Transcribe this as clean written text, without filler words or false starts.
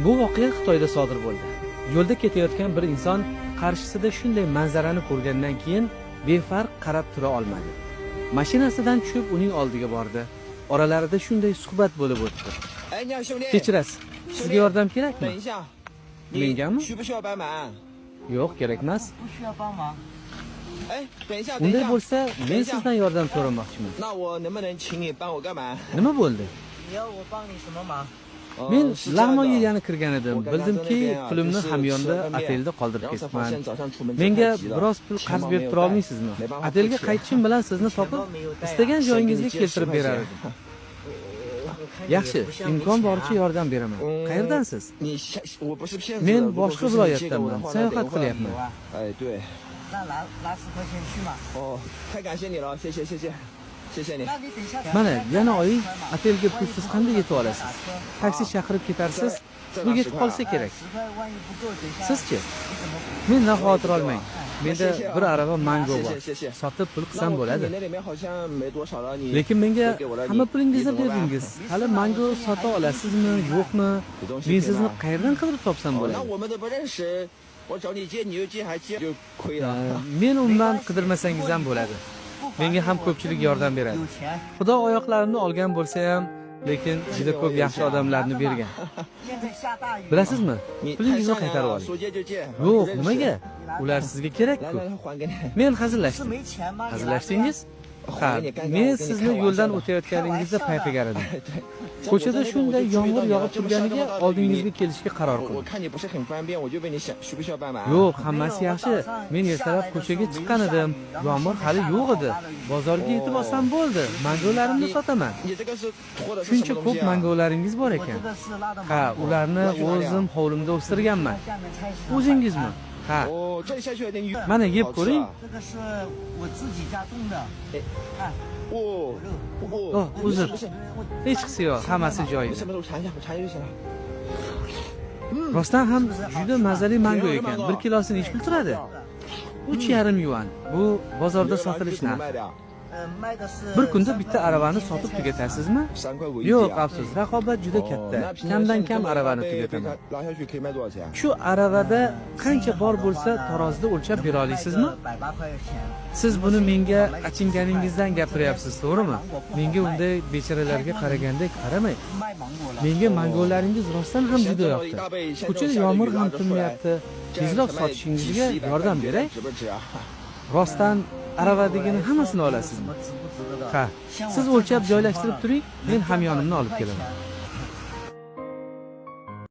Bu voqea Xitoyda sodir bo'ldi. Yo'lda ketayotgan bir inson qarshisida shunday manzarani ko'rgandan keyin befarq qarab tura olmadi. Mashinasidan tushib uning oldiga bordi. Oralarida shunday suhbat bo'lib o'tdi. Kechirasiz. Sizga yordam kerakmi? Mengami? Yo'q, kerak emas. Unday bo'lsa, men sizdan yordam so'ramoqchiman. Nima bo'ldi? Men lag'moga yana kirgan edim. Bildimki, pulimni hamyonda otelda qoldirib ketibman. Menga biroz pul qarz berib tura olmaysizmi? Otelga qaytishim bilan sizni topib, istagan joyingizga keltirib berar edim. Yaxshi, imkon boricha yordam beraman. Qayerdansiz? Men boshqa viloyatdanman. Sayohat qilyapman. Mana, yana oying otelga pulsiz qanday yetib olasiz? Taksi chaqirib ketarsiz, bu yetib qolsa kerak. Sizchi? Mendan xavotir olmang. Menda bir arava mango bor. Sotib pul qilsam bo'ladi. Lekin menga hamma pulingizni berdingiz. Hali mango sota olasizmi, yo'qmi? Men sizni qayerdan qidirib topsam bo'ladi? Men undan qidirmasangiz ham bo'ladi. Menga ham ko'pchilik yordam beradi. Xudo oyoqlarimni olgan bo'lsa ham, lekin juda ko'p yaxshi odamlarni bergan. Bilasizmi? Pulingizni qaytarib oling. Yo'q, nimaga? Ular sizga kerak-ku. Men hazillashdim. Hazillashdingiz? Ha, men sizni yo'ldan o'tayotganingizda payqagan edim. Ko'chada shunday yomg'ir yog'ib turganiga oldingizga kelishga qaror qildim. Yo'q, hammasi yaxshi. Men ertalab ko'chaga chiqqan edim. Yomg'ir hali yo'q edi. Bozorga yetib olsam bo'ldi. Mangolarimni sotaman. Shuncha ko'p mangolaringiz bor ekan. Ha, ularni o'zim hovlimda o'stirganman. O'zingizmi? Ha. Mana yeb ko'ring. Uzr. Hech qisi yo'q, hammasi joyida. Rostdan ham juda mazali mango ekan. 1 kilosini nech pul turadi? 3,5 yuan. Bu bozorda sotilish narxi. Bir kunda bitta aravani sotib tugatasizmi? Yo'q, afsus, raqobat juda katta. Kamdan kam aravani tugataman. Shu aravada qancha bor bo'lsa, tarozida o'lchab bera olasizmi? Siz buni menga achinganingizdan gapiryapsiz, to'g'rimi? Menga unday bechoralarga qaragandek qaramang. Menga mangolaringiz rostdan ham juda yoqdi. Ko'chada yomg'ir ham tinmayapti. Tezroq sotishingizga yordam beray. Rostdan aravadigini hammasini olasizmi? Ha, siz o'lchab joylashtirib turing, men hamyonimni olib kelaman.